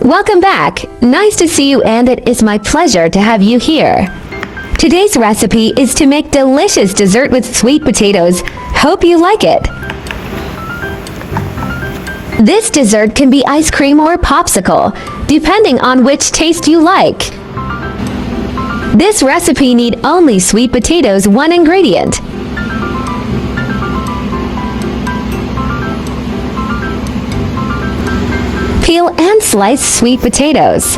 Welcome back. Nice to see you, and it is my pleasure to have you here. Today's recipe is to make delicious dessert with sweet potatoes. Hope you like it. This dessert can be ice cream or popsicle, depending on which taste you like. This recipe needs only sweet potatoes, one ingredient. Peel and slice sweet potatoes.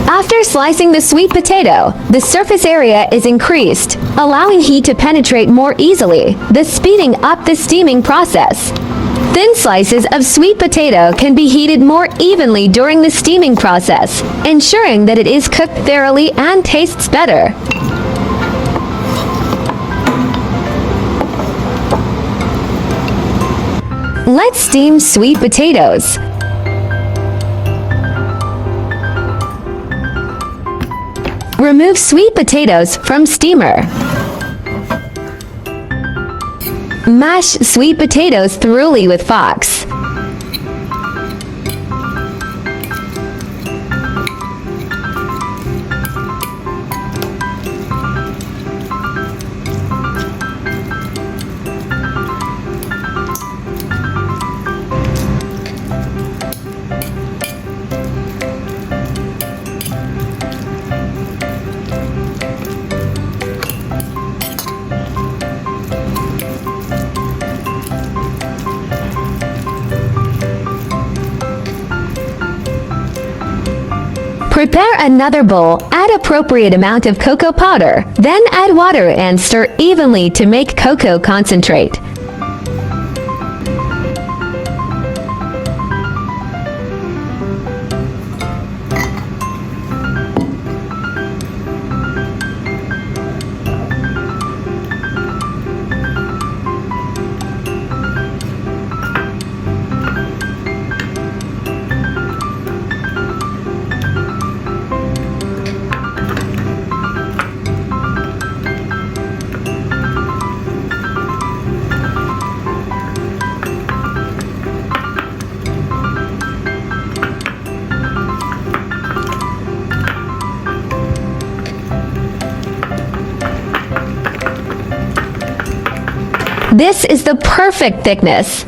After slicing the sweet potato, the surface area is increased, allowing heat to penetrate more easily, thus speeding up the steaming process. Thin slices of sweet potato can be heated more evenly during the steaming process, ensuring that it is cooked thoroughly and tastes better. Let's steam sweet potatoes. Remove sweet potatoes from steamer. Mash sweet potatoes thoroughly with forks. Prepare another bowl, add appropriate amount of cocoa powder, then add water and stir evenly to make cocoa concentrate. This is the perfect thickness.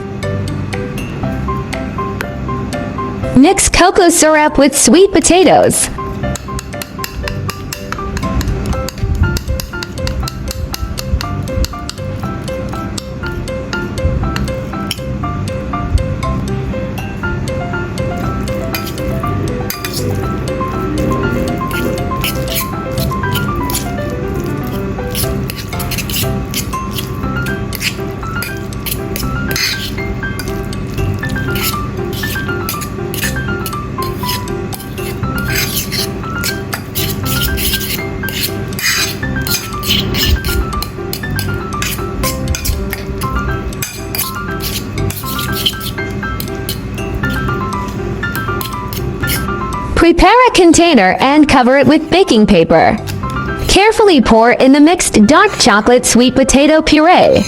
Mix cocoa syrup with sweet potatoes. Prepare a container and cover it with baking paper. Carefully pour in the mixed dark chocolate sweet potato puree.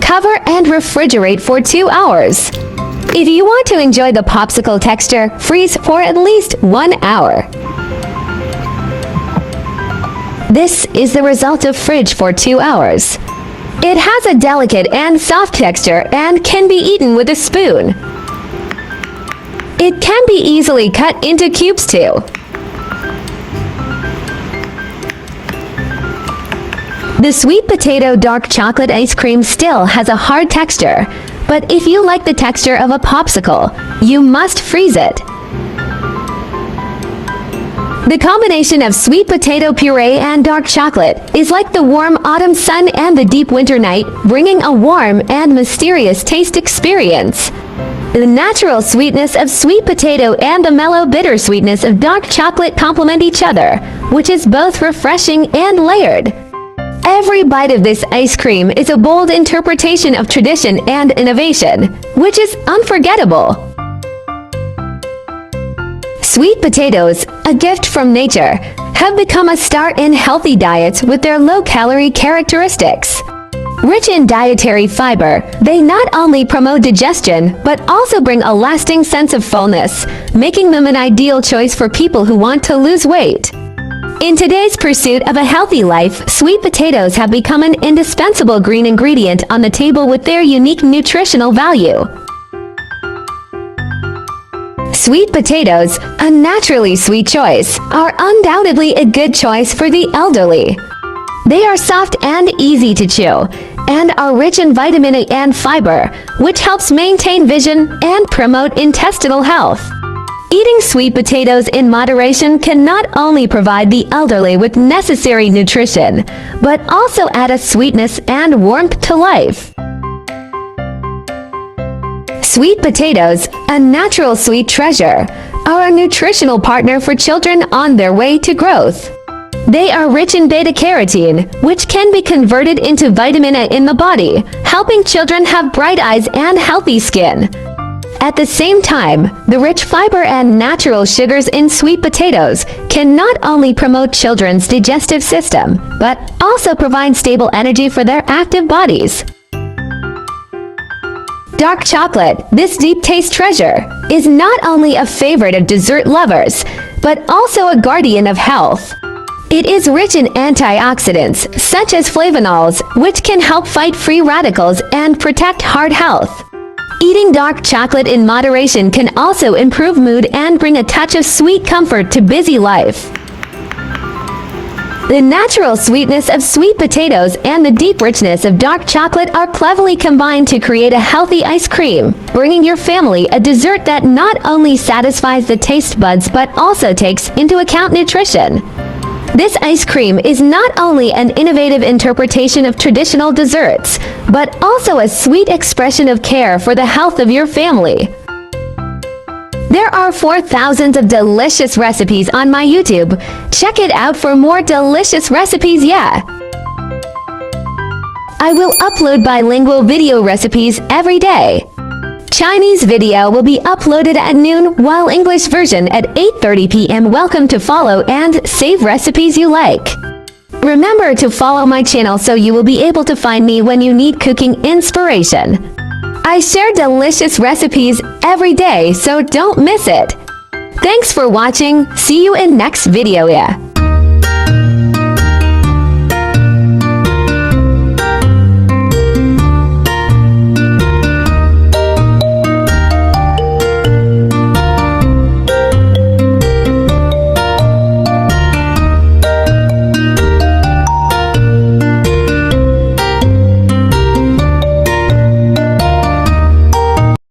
Cover and refrigerate for 2 hours. If you want to enjoy the popsicle texture, freeze for at least 1 hour. This is the result of fridge for 2 hours. It has a delicate and soft texture and can be eaten with a spoon. It can be easily cut into cubes too. The sweet potato dark chocolate ice cream still has a hard texture, but if you like the texture of a popsicle, you must freeze it. The combination of sweet potato puree and dark chocolate is like the warm autumn sun and the deep winter night, bringing a warm and mysterious taste experience. The natural sweetness of sweet potato and the mellow bitter sweetness of dark chocolate complement each other, which is both refreshing and layered. Every bite of this ice cream is a bold interpretation of tradition and innovation, which is unforgettable. Sweet potatoes, a gift from nature, have become a star in healthy diets with their low-calorie characteristics. Rich in dietary fiber, they not only promote digestion, but also bring a lasting sense of fullness, making them an ideal choice for people who want to lose weight. In today's pursuit of a healthy life, sweet potatoes have become an indispensable green ingredient on the table with their unique nutritional value. Sweet potatoes, a naturally sweet choice, are undoubtedly a good choice for the elderly. They are soft and easy to chew, and are rich in vitamin A and fiber, which helps maintain vision and promote intestinal health. Eating sweet potatoes in moderation can not only provide the elderly with necessary nutrition, but also add a sweetness and warmth to life. Sweet potatoes, a natural sweet treasure, are a nutritional partner for children on their way to growth. They are rich in beta-carotene, which can be converted into vitamin A in the body, helping children have bright eyes and healthy skin. At the same time, the rich fiber and natural sugars in sweet potatoes can not only promote children's digestive system, but also provide stable energy for their active bodies. Dark chocolate, this deep taste treasure, is not only a favorite of dessert lovers, but also a guardian of health. It is rich in antioxidants, such as flavonols, which can help fight free radicals and protect heart health. Eating dark chocolate in moderation can also improve mood and bring a touch of sweet comfort to busy life. The natural sweetness of sweet potatoes and the deep richness of dark chocolate are cleverly combined to create a healthy ice cream, bringing your family a dessert that not only satisfies the taste buds but also takes into account nutrition. This ice cream is not only an innovative interpretation of traditional desserts, but also a sweet expression of care for the health of your family. There are 4,000 of delicious recipes on my YouTube. Check it out for more delicious recipes, yeah! I will upload bilingual video recipes every day. Chinese video will be uploaded at noon, while English version at 8:30 p.m. Welcome to follow and save recipes you like. Remember to follow my channel so you will be able to find me when you need cooking inspiration. I share delicious recipes every day, so don't miss it. Thanks for watching. See you in next video, yeah.